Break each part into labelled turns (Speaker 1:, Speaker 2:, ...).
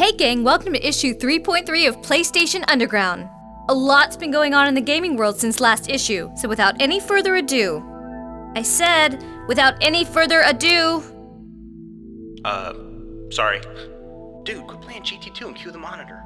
Speaker 1: Hey gang, welcome to issue 3.3 of PlayStation Underground. A lot's been going on in the gaming world since last issue, so without any further ado... I said, without any further ado...
Speaker 2: Sorry. Dude, quit playing GT2 and cue the monitor.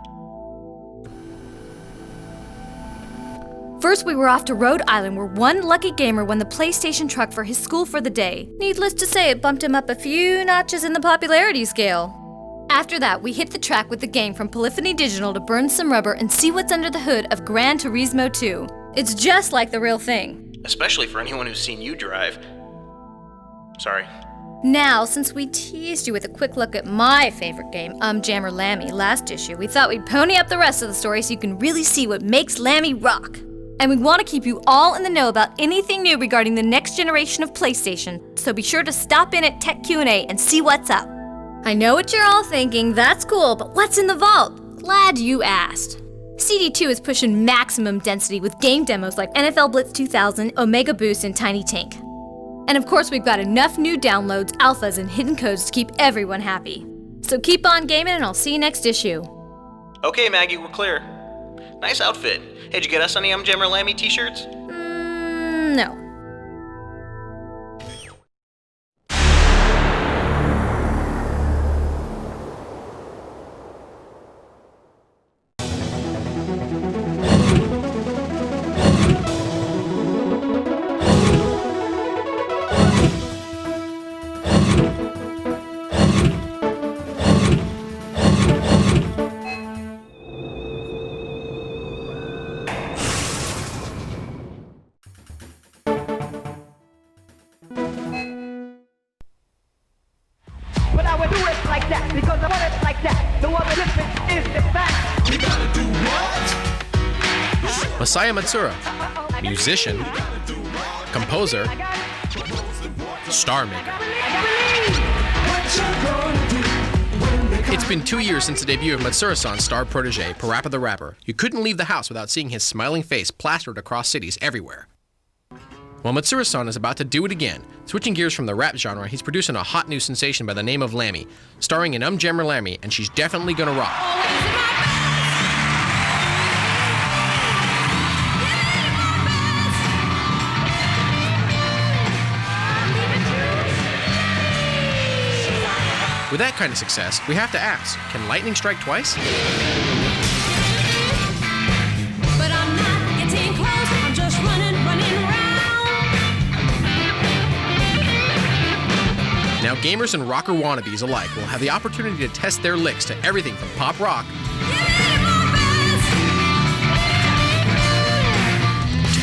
Speaker 1: First, we were off to Rhode Island where one lucky gamer won the PlayStation truck for his school for the day. Needless to say, it bumped him up a few notches in the popularity scale. After that, we hit the track with the gang from Polyphony Digital to burn some rubber and see what's under the hood of Gran Turismo 2. It's just like the real thing.
Speaker 2: Especially for anyone who's seen you drive. Sorry.
Speaker 1: Now, since we teased you with a quick look at my favorite game, Jammer Lammy, last issue, we thought we'd pony up the rest of the story so you can really see what makes Lammy rock. And we want to keep you all in the know about anything new regarding the next generation of PlayStation, so be sure to stop in at Tech Q&A and see what's up. I know what you're all thinking, that's cool, but what's in the vault? Glad you asked. CD2 is pushing maximum density with game demos like NFL Blitz 2000, Omega Boost, and Tiny Tank. And of course, we've got enough new downloads, alphas, and hidden codes to keep everyone happy. So keep on gaming and I'll see you next issue.
Speaker 2: Okay, Maggie, we're clear. Nice outfit. Hey, did you get us any Jammer Lammy t-shirts?
Speaker 1: No.
Speaker 3: Because I want it like that. The other difference is the fact. You gotta do what?
Speaker 4: Masaya Matsura, musician, composer, star maker. It's been 2 years since the debut of Matsura-san's star protege, Parappa the Rapper. You couldn't leave the house without seeing his smiling face plastered across cities everywhere. Well, Matsura-san is about to do it again. Switching gears from the rap genre, he's producing a hot new sensation by the name of Lammy, starring in Jammer Lammy, and she's definitely gonna rock. With that kind of success, we have to ask, can lightning strike twice?
Speaker 5: But I'm not getting close, I'm just running around.
Speaker 4: Now gamers and rocker wannabes alike will have the opportunity to test their licks to everything from pop rock to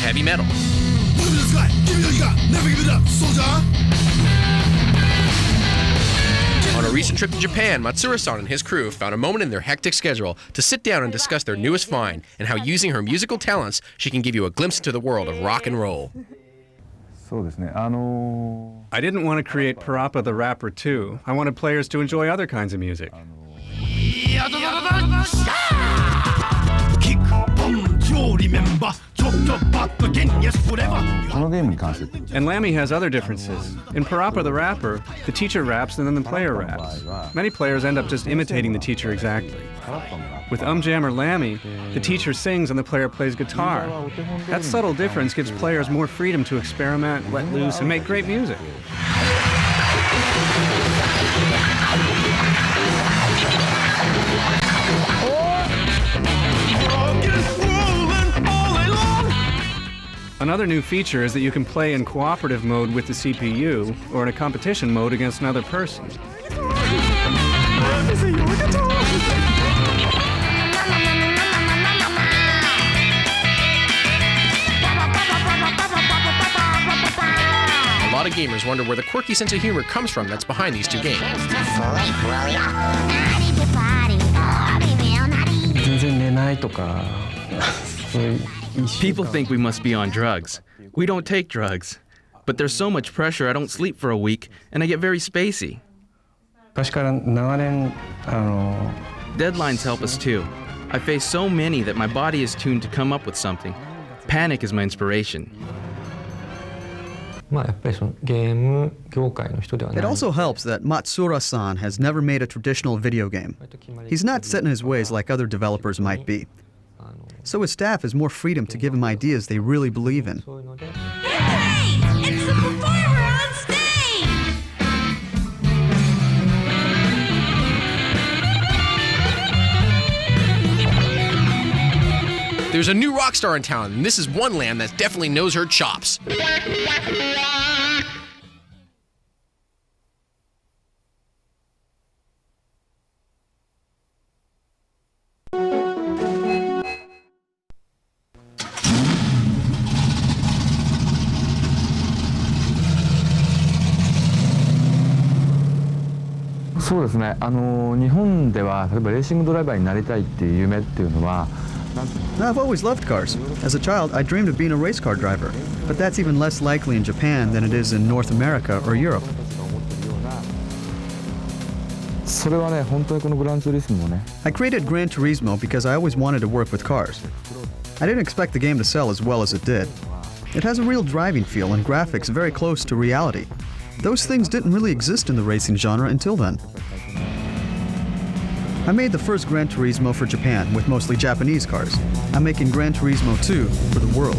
Speaker 4: heavy metal. On a recent trip to Japan, Matsura-san and his crew found a moment in their hectic schedule to sit down and discuss their newest find and how using her musical talents, she can give you a glimpse into the world of rock and roll.
Speaker 6: I didn't want to create Parappa the Rapper 2. I wanted players to enjoy other kinds of music. And Lammy has other differences. In Parappa the Rapper, the teacher raps and then the player raps. Many players end up just imitating the teacher exactly. With Jammer Lammy, the teacher sings and the player plays guitar. That subtle difference gives players more freedom to experiment, let loose, and make great music. Another new feature is that you can play in cooperative mode with the CPU, or in a competition mode against another person.
Speaker 4: A lot of gamers wonder where the quirky sense of humor comes from that's behind these two games.
Speaker 7: People think we must be on drugs. We don't take drugs. But there's so much pressure, I don't sleep for a week, and I get very spacey. Deadlines help us too. I face so many that my body is tuned to come up with something. Panic is my inspiration.
Speaker 8: It also helps that Matsura-san has never made a traditional video game. He's not set in his ways like other developers might be. So his staff has more freedom to give him ideas they really believe in.
Speaker 5: Hey! It's the performer on stage!
Speaker 4: There's a new rock star in town, and this is one land that definitely knows her chops.
Speaker 8: I've always loved cars. As a child, I dreamed of being a race car driver, but that's even less likely in Japan than it is in North America or Europe. I created Gran Turismo because I always wanted to work with cars. I didn't expect the game to sell as well as it did. It has a real driving feel and graphics very close to reality. Those things didn't really exist in the racing genre until then. I made the first Gran Turismo for Japan with mostly Japanese cars. I'm making Gran Turismo 2 for the world.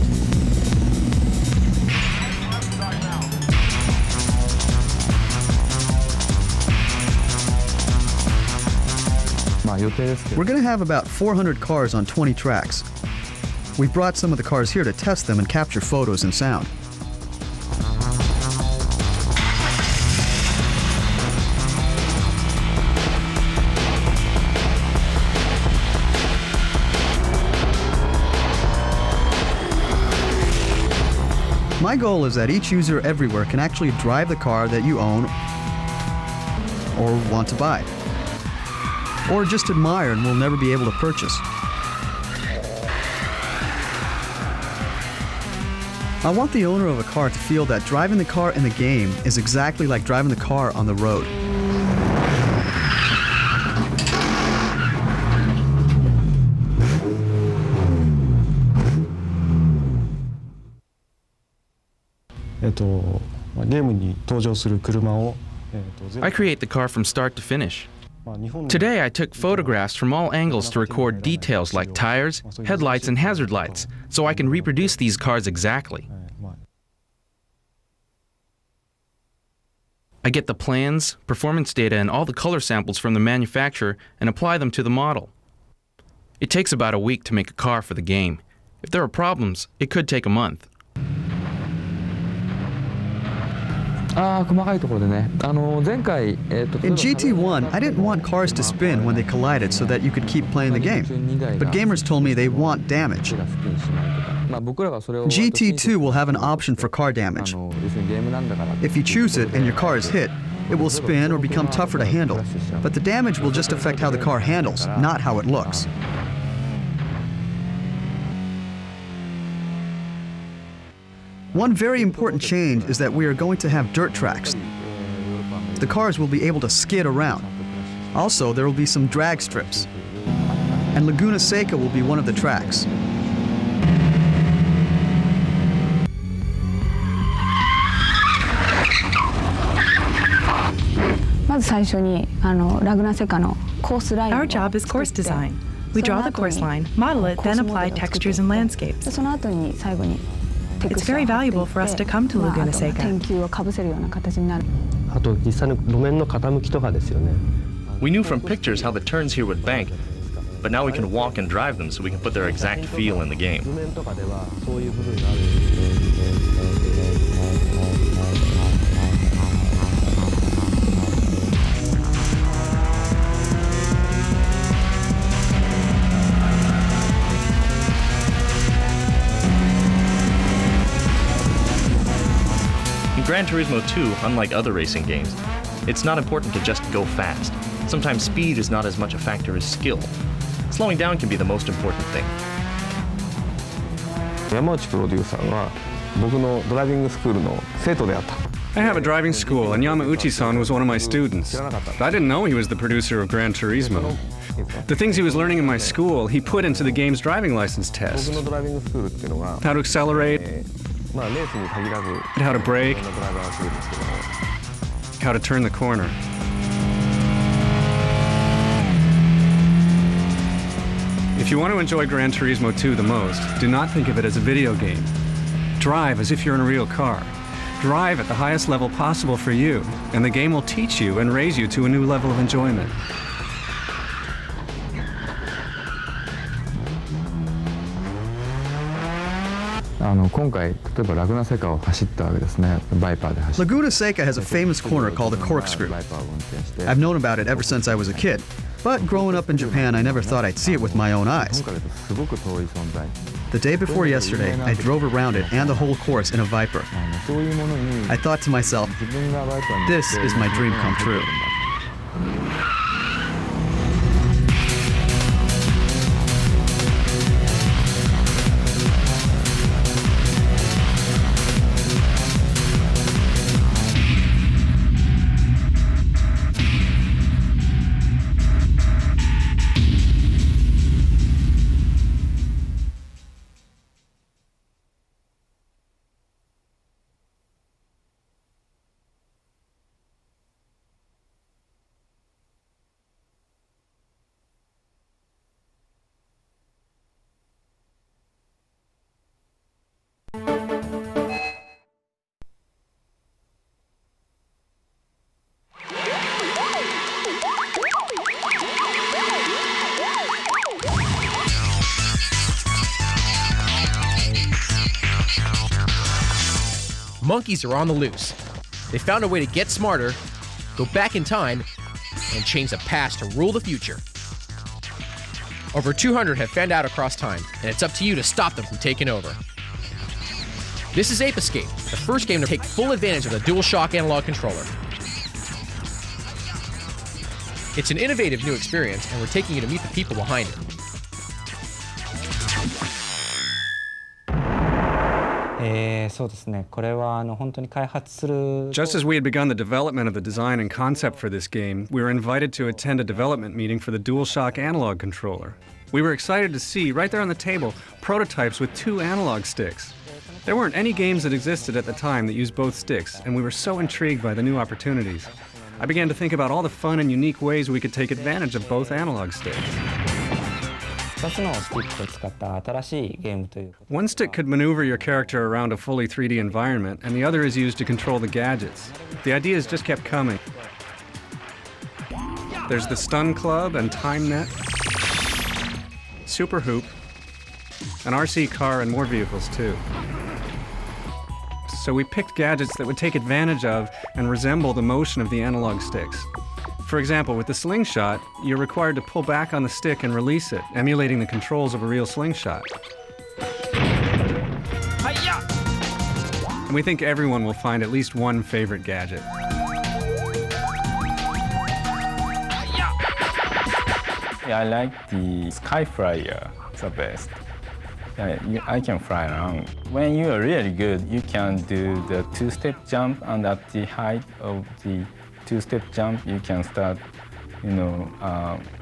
Speaker 8: We're going to have about 400 cars on 20 tracks. We've brought some of the cars here to test them and capture photos and sound. My goal is that each user everywhere can actually drive the car that you own or want to buy, or just admire and will never be able to purchase. I want the owner of a car to feel that driving the car in the game is exactly like driving the car on the road.
Speaker 7: I create the car from start to finish. Today I took photographs from all angles to record details like tires, headlights, and hazard lights, so I can reproduce these cars exactly. I get the plans, performance data, and all the color samples from the manufacturer and apply them to the model. It takes about a week to make a car for the game. If there are problems, it could take a month.
Speaker 8: In GT1, I didn't want cars to spin when they collided so that you could keep playing the game. But gamers told me they want damage. GT2 will have an option for car damage. If you choose it and your car is hit, it will spin or become tougher to handle. But the damage will just affect how the car handles, not how it looks. One very important change is that we are going to have dirt tracks. The cars will be able to skid around. Also, there will be some drag strips. And Laguna Seca will be one of the tracks.
Speaker 9: Our job is course design. We draw the course line, model it, then apply textures and landscapes. It's very valuable for us to come to Laguna Seca.
Speaker 10: We knew from pictures how the turns here would bank, but now we can walk and drive them so we can put their exact feel in the game. Gran Turismo 2, unlike other racing games, it's not important to just go fast. Sometimes speed is not as much a factor as skill. Slowing down can be the most important thing.
Speaker 6: I have a driving school, and Yamauchi-san was one of my students. I didn't know he was the producer of Gran Turismo. The things he was learning in my school, he put into the game's driving license test. How to accelerate, and how to brake, how to turn the corner. If you want to enjoy Gran Turismo 2 the most, do not think of it as a video game. Drive as if you're in a real car. Drive at the highest level possible for you, and the game will teach you and raise you to a new level of enjoyment.
Speaker 8: Laguna Seca has a famous corner called the Corkscrew. I've known about it ever since I was a kid, but growing up in Japan, I never thought I'd see it with my own eyes. The day before yesterday, I drove around it and the whole course in a Viper. I thought to myself, this is my dream come true.
Speaker 4: Monkeys are on the loose. They found a way to get smarter, go back in time, and change the past to rule the future. Over 200 have fanned out across time, and it's up to you to stop them from taking over. This is Eescape, the first game to take full advantage of the DualShock analog controller. It's an innovative new experience, and we're taking you to meet the people behind it.
Speaker 6: Just as we had begun the development of the design and concept for this game, we were invited to attend a development meeting for the DualShock analog controller. We were excited to see, right there on the table, prototypes with 2 analog sticks. There weren't any games that existed at the time that used both sticks, and we were so intrigued by the new opportunities. I began to think about all the fun and unique ways we could take advantage of both analog sticks. One stick could maneuver your character around a fully 3D environment, and the other is used to control the gadgets. The ideas just kept coming. There's the Stun Club and Time Net, Super Hoop, an RC car, and more vehicles too. So we picked gadgets that would take advantage of and resemble the motion of the analog sticks. For example, with the slingshot, you're required to pull back on the stick and release it, emulating the controls of a real slingshot. And we think everyone will find at least one favorite gadget.
Speaker 11: I like the Sky Flyer the best. I can fly around. When you are really good, you can do the 2-step jump, and at the height of the 2-step jump, you can start,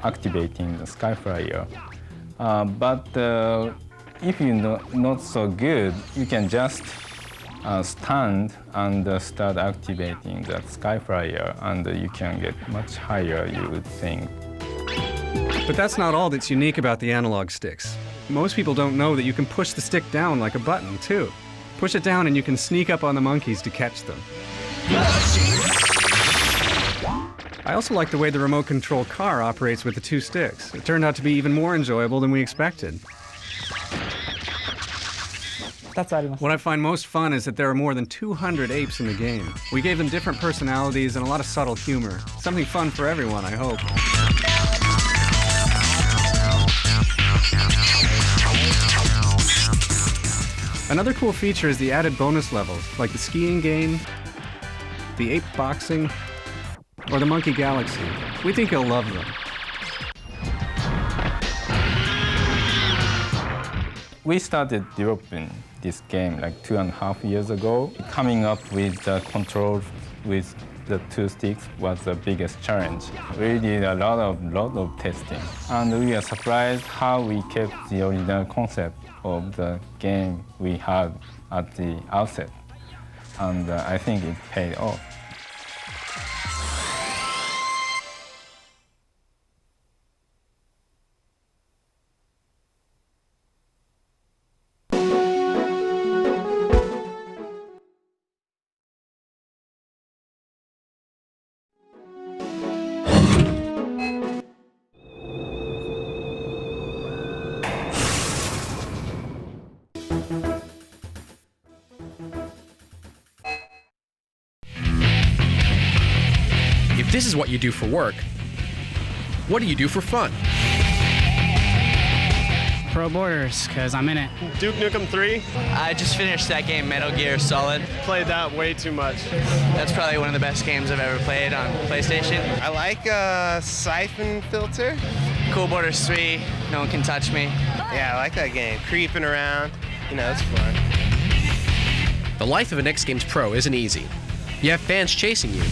Speaker 11: activating the Sky Flyer. But if you're not so good, you can just stand and start activating that Sky Flyer, and you can get much higher, you would think.
Speaker 6: But that's not all that's unique about the analog sticks. Most people don't know that you can push the stick down like a button, too. Push it down and you can sneak up on the monkeys to catch them. I also like the way the remote control car operates with the 2 sticks. It turned out to be even more enjoyable than we expected. What I find most fun is that there are more than 200 apes in the game. We gave them different personalities and a lot of subtle humor. Something fun for everyone, I hope. Another cool feature is the added bonus levels, like the skiing game, the ape boxing, or the Monkey Galaxy. We think you'll love them.
Speaker 11: We started developing this game like 2.5 years ago. Coming up with the control with the 2 sticks was the biggest challenge. We did a lot of testing, and we are surprised how we kept the original concept of the game we had at the outset, and I think it paid off.
Speaker 4: If this is what you do for work, what do you do for fun?
Speaker 12: Pro Borders, because I'm in it.
Speaker 13: Duke Nukem 3.
Speaker 14: I just finished that game, Metal Gear Solid.
Speaker 13: Played that way too much.
Speaker 14: That's probably one of the best games I've ever played on PlayStation.
Speaker 13: I like Siphon Filter.
Speaker 14: Cool Borders 3, no one can touch me.
Speaker 13: Yeah, I like that game. Creeping around, it's fun.
Speaker 4: The life of an X Games Pro isn't easy. You have fans chasing you,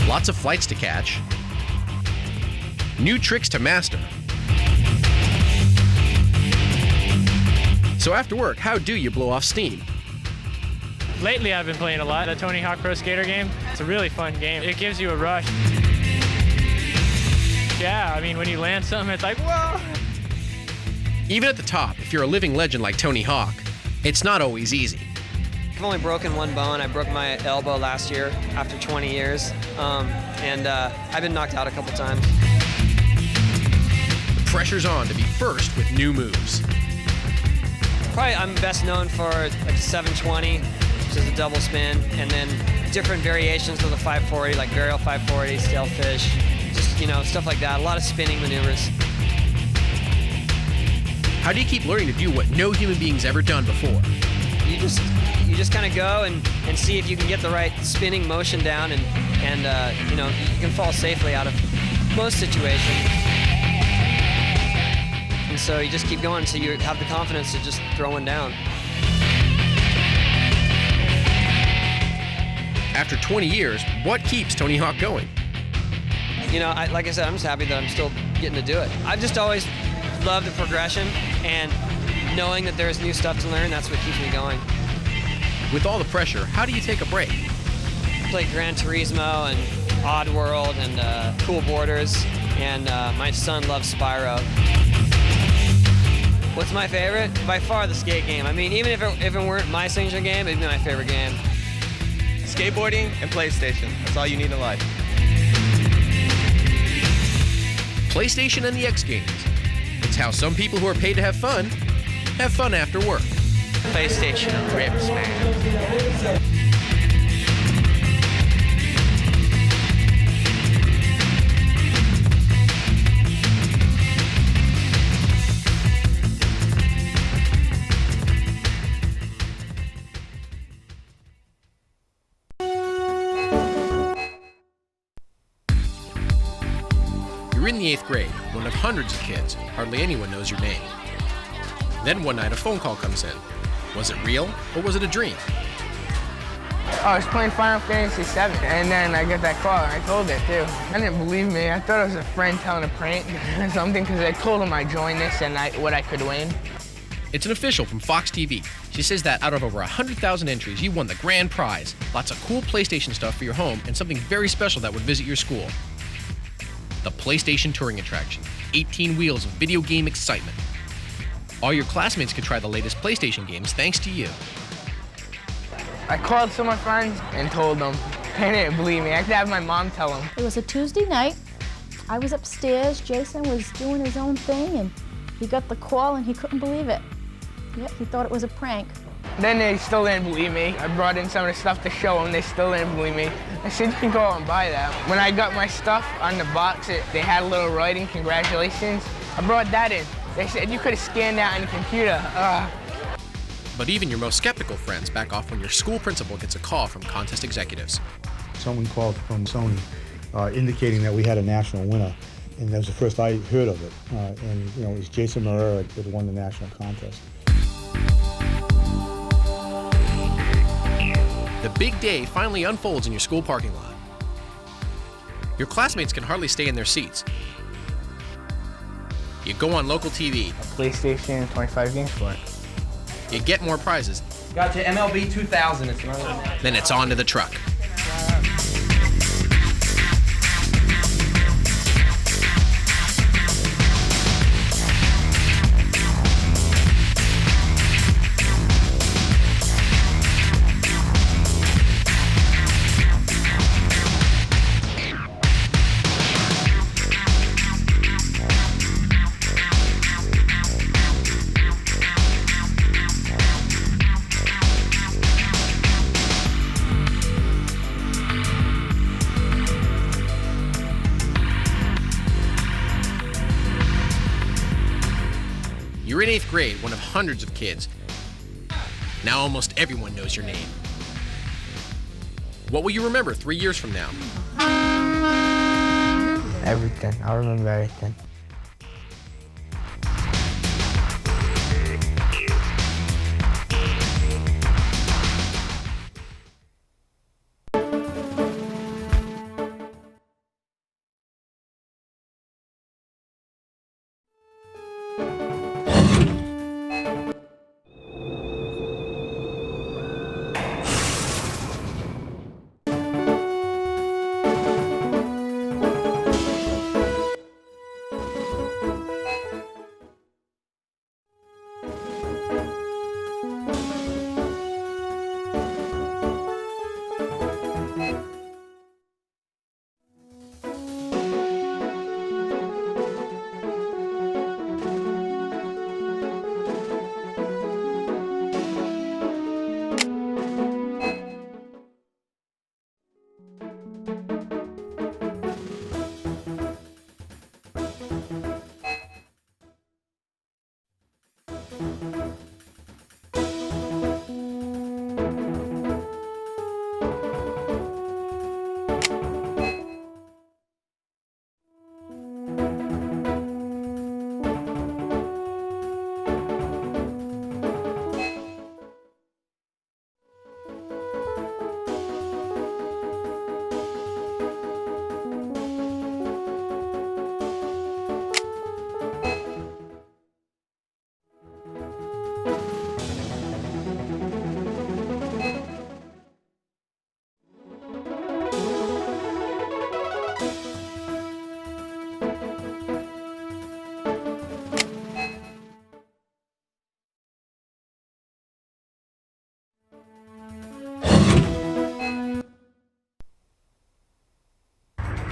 Speaker 4: lots of flights to catch, new tricks to master. So after work, how do you blow off steam?
Speaker 15: Lately I've been playing a lot. The Tony Hawk Pro Skater game. It's a really fun game. It gives you a rush. Yeah, I mean, when you land something, it's like, whoa!
Speaker 4: Even at the top, if you're a living legend like Tony Hawk, it's not always easy.
Speaker 16: I've only broken one bone. I broke my elbow last year after 20 years, and I've been knocked out a couple times.
Speaker 4: The pressure's on to be first with new moves.
Speaker 16: Probably I'm best known for like a 720, which is a double spin, and then different variations of the 540, like burial 540, stalefish, just, stuff like that. A lot of spinning maneuvers.
Speaker 4: How do you keep learning to do what no human being's ever done before?
Speaker 16: You just kind of go and see if you can get the right spinning motion down, and you can fall safely out of most situations. And so you just keep going until you have the confidence to just throw one down.
Speaker 4: After 20 years, what keeps Tony Hawk going?
Speaker 16: Like I said, I'm just happy that I'm still getting to do it. I've just always loved the progression, and knowing that there's new stuff to learn, that's what keeps me going.
Speaker 4: With all the pressure, how do you take a break?
Speaker 16: I play Gran Turismo and Oddworld and Cool Borders, and my son loves Spyro. What's my favorite? By far the skate game. I mean, even if it weren't my signature game, it'd be my favorite game.
Speaker 13: Skateboarding and PlayStation. That's all you need in life.
Speaker 4: PlayStation and the X Games. It's how some people who are paid to have fun after work.
Speaker 14: PlayStation rips, man.
Speaker 4: You're in the 8th grade, one of hundreds of kids. Hardly anyone knows your name. Then one night a phone call comes in. Was it real, or was it a dream?
Speaker 17: I was playing Final Fantasy VII, and then I got that call, and I told it too. I didn't believe me. I thought it was a friend telling a prank or something, because I told him I joined this and what I could win.
Speaker 4: It's an official from Fox TV. She says that out of over 100,000 entries, you won the grand prize. Lots of cool PlayStation stuff for your home, and something very special that would visit your school. The PlayStation Touring Attraction. 18 wheels of video game excitement. All your classmates could try the latest PlayStation games thanks to you.
Speaker 17: I called some of my friends and told them. They didn't believe me. I could have my mom tell them.
Speaker 18: It was a Tuesday night. I was upstairs. Jason was doing his own thing, and he got the call, and he couldn't believe it. Yep, he thought it was a prank.
Speaker 17: Then they still didn't believe me. I brought in some of the stuff to show them. They still didn't believe me. I said, you can go out and buy that. When I got my stuff on the box, they had a little writing, congratulations. I brought that in. They said, you could have scanned that on the computer.
Speaker 4: But even your most skeptical friends back off when your school principal gets a call from contest executives.
Speaker 19: Someone called from Sony indicating that we had a national winner. And that was the first I heard of it. And it was Jason Moreira that won the national contest.
Speaker 4: The big day finally unfolds in your school parking lot. Your classmates can hardly stay in their seats. You go on local TV.
Speaker 17: PlayStation, 25 games for it.
Speaker 4: you get more prizes.
Speaker 14: Gotcha, MLB 2000. It's another one.
Speaker 4: Then it's on to the truck. You're in 8th grade, one of hundreds of kids. Now almost everyone knows your name. What will you remember 3 years from now?
Speaker 17: Everything. I remember everything.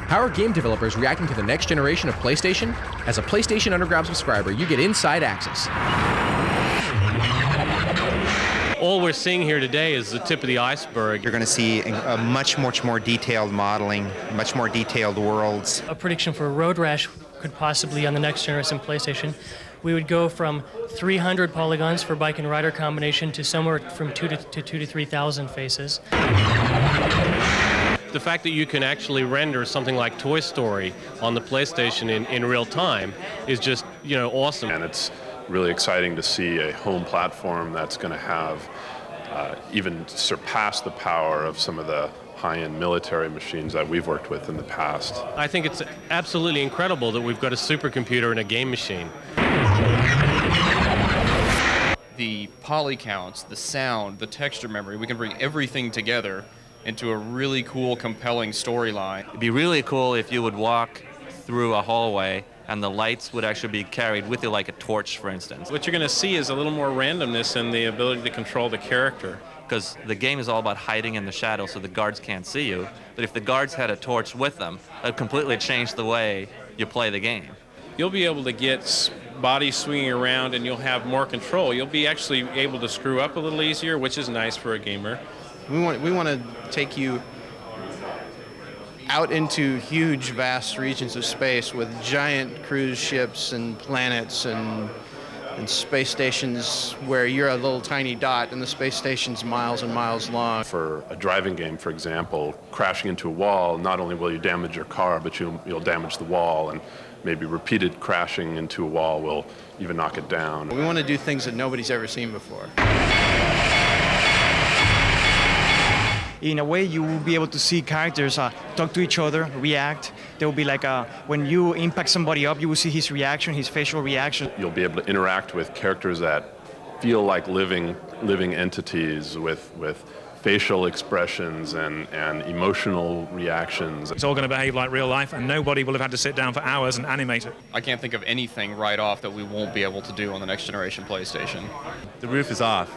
Speaker 4: How are game developers reacting to the next generation of PlayStation? As a PlayStation Underground subscriber, you get inside access.
Speaker 20: All we're seeing here today is the tip of the iceberg.
Speaker 21: You're going to see a much more detailed modeling, much more detailed worlds.
Speaker 22: A prediction for Road Rash could possibly, on the next generation PlayStation, we would go from 300 polygons for bike and rider combination to somewhere from 2,000 to 3,000 faces.
Speaker 20: The fact that you can actually render something like Toy Story on the PlayStation in real time is just, awesome.
Speaker 23: And it's really exciting to see a home platform that's going to have even surpass the power of some of the high-end military machines that we've worked with in the past.
Speaker 20: I think it's absolutely incredible that we've got a supercomputer and a game machine.
Speaker 24: The poly counts, the sound, the texture memory, we can bring everything together into a really cool, compelling storyline.
Speaker 25: It'd be really cool if you would walk through a hallway and the lights would actually be carried with you like a torch, for instance.
Speaker 20: What you're going to see is a little more randomness and the ability to control the character.
Speaker 25: Because the game is all about hiding in the shadows so the guards can't see you. But if the guards had a torch with them, that would completely change the way you play the game.
Speaker 20: You'll be able to get bodies swinging around and you'll have more control. You'll be actually able to screw up a little easier, which is nice for a gamer.
Speaker 26: We want to take you out into huge, vast regions of space with giant cruise ships and planets and space stations where you're a little tiny dot and the space station's miles and miles long.
Speaker 23: For a driving game, for example, crashing into a wall, not only will you damage your car, but you'll damage the wall, and maybe repeated crashing into a wall will even knock it down.
Speaker 26: We want to do things that nobody's ever seen before.
Speaker 27: In a way, you will be able to see characters talk to each other, react. There will be like when you impact somebody up, you will see his reaction, his facial reaction.
Speaker 23: You'll be able to interact with characters that feel like living entities with facial expressions and emotional reactions.
Speaker 1: It's all going to behave like real life, and nobody will have had to sit down for hours and animate it.
Speaker 24: I can't think of anything right off that we won't be able to do on the next generation PlayStation.
Speaker 2: The roof is off.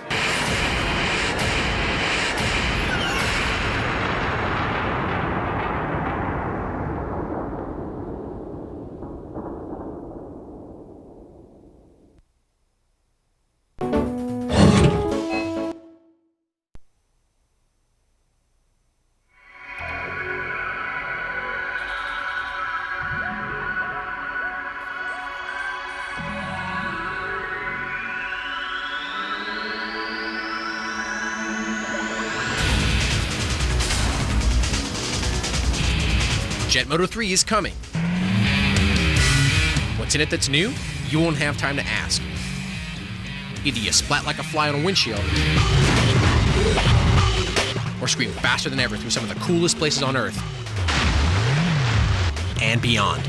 Speaker 4: Jet Moto 3 is coming. What's in it that's new? You won't have time to ask. Either you splat like a fly on a windshield, or scream faster than ever through some of the coolest places on Earth and beyond.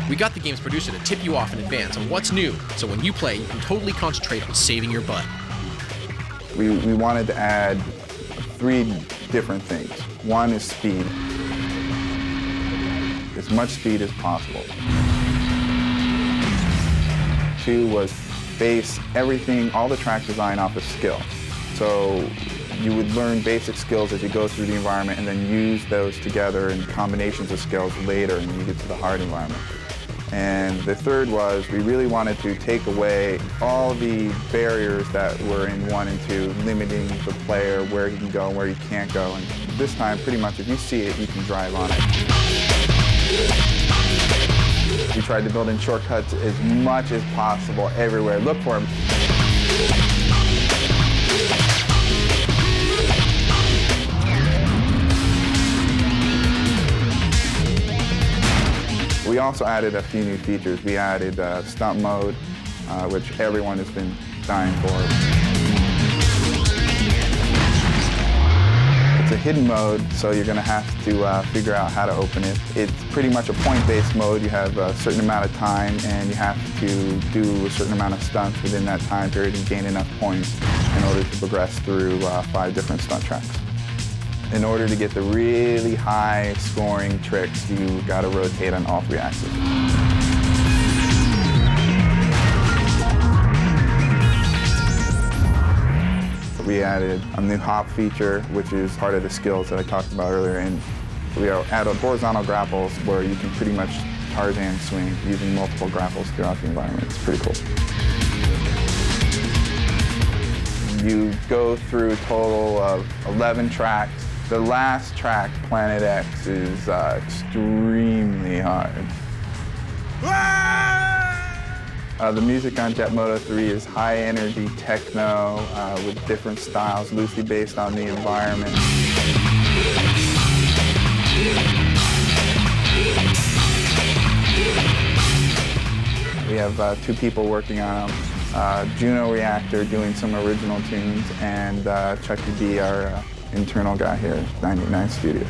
Speaker 4: We got the game's producer to tip you off in advance on what's new, so when you play, you can totally concentrate on saving your butt.
Speaker 3: We wanted to add 3 different things. One is speed. As much speed as possible. 2 was base everything, all the track design off of skill. So you would learn basic skills as you go through the environment and then use those together in combinations of skills later when you get to the hard environment. And the 3rd was we really wanted to take away all the barriers that were in 1 and 2, limiting the player where he can go and where he can't go. And this time, pretty much, if you see it, you can drive on it. We tried to build in shortcuts as much as possible everywhere. Look for them. We also added a few new features. We added stunt mode, which everyone has been dying for. It's a hidden mode, so you're going to have to figure out how to open it. It's pretty much a point-based mode. You have a certain amount of time, and you have to do a certain amount of stunts within that time period and gain enough points in order to progress through 5 different stunt tracks. In order to get the really high scoring tricks, you got to rotate on all 3 axes. We added a new hop feature, which is part of the skills that I talked about earlier, and we added horizontal grapples where you can pretty much Tarzan swing using multiple grapples throughout the environment. It's pretty cool. You go through a total of 11 tracks. The last track, Planet X, is extremely hard. The music on Jet Moto 3 is high energy techno with different styles, loosely based on the environment. We have 2 people working on them. Juno Reactor doing some original tunes, and Chucky D, our internal guy here at 99 Studios.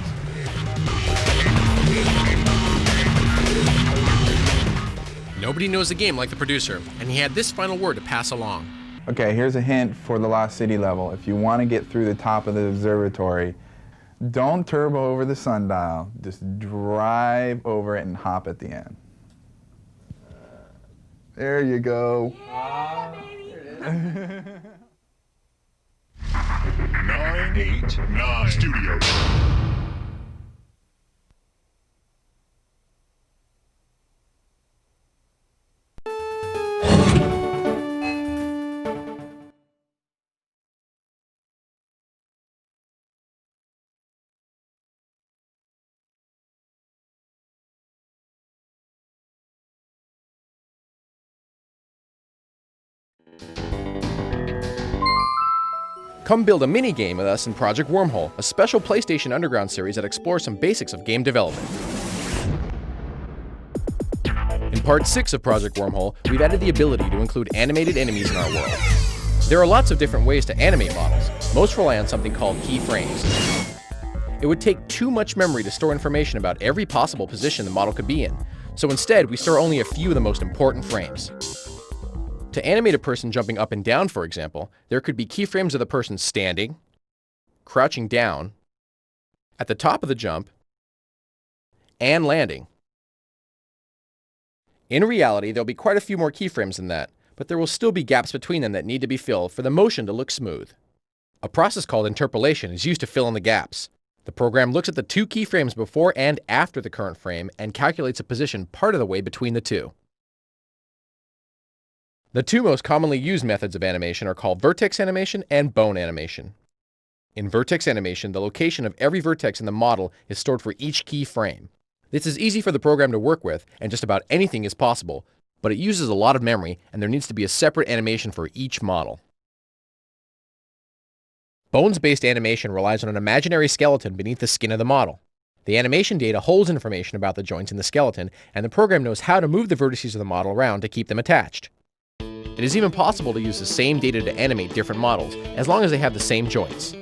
Speaker 4: Nobody knows the game like the producer, and he had this final word to pass along.
Speaker 3: Okay, here's a hint for the Lost City level. If you want to get through the top of the observatory, don't turbo over the sundial. Just drive over it and hop at the end. There you go.
Speaker 5: 989 Studios.
Speaker 4: Come build a mini-game with us in Project Wormhole, a special PlayStation Underground series that explores some basics of game development. In Part 6 of Project Wormhole, we've added the ability to include animated enemies in our world. There are lots of different ways to animate models. Most rely on something called keyframes. It would take too much memory to store information about every possible position the model could be in, so instead we store only a few of the most important frames. To animate a person jumping up and down, for example, there could be keyframes of the person standing, crouching down, at the top of the jump, and landing. In reality, there'll be quite a few more keyframes than that, but there will still be gaps between them that need to be filled for the motion to look smooth. A process called interpolation is used to fill in the gaps. The program looks at the 2 keyframes before and after the current frame and calculates a position part of the way between the 2. The 2 most commonly used methods of animation are called vertex animation and bone animation. In vertex animation, the location of every vertex in the model is stored for each keyframe. This is easy for the program to work with, and just about anything is possible, but it uses a lot of memory, and there needs to be a separate animation for each model. Bones-based animation relies on an imaginary skeleton beneath the skin of the model. The animation data holds information about the joints in the skeleton, and the program knows how to move the vertices of the model around to keep them attached. It is even possible to use the same data to animate different models, as long as they have the same joints.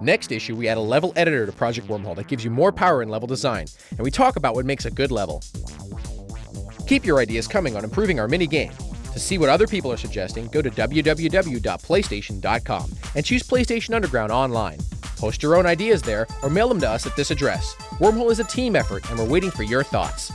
Speaker 4: Next issue, we add a level editor to Project Wormhole that gives you more power in level design, and we talk about what makes a good level. Keep your ideas coming on improving our mini-game. To see what other people are suggesting, go to www.playstation.com and choose PlayStation Underground online. Post your own ideas there or mail them to us at this address. Wormhole is a team effort, and we're waiting for your thoughts.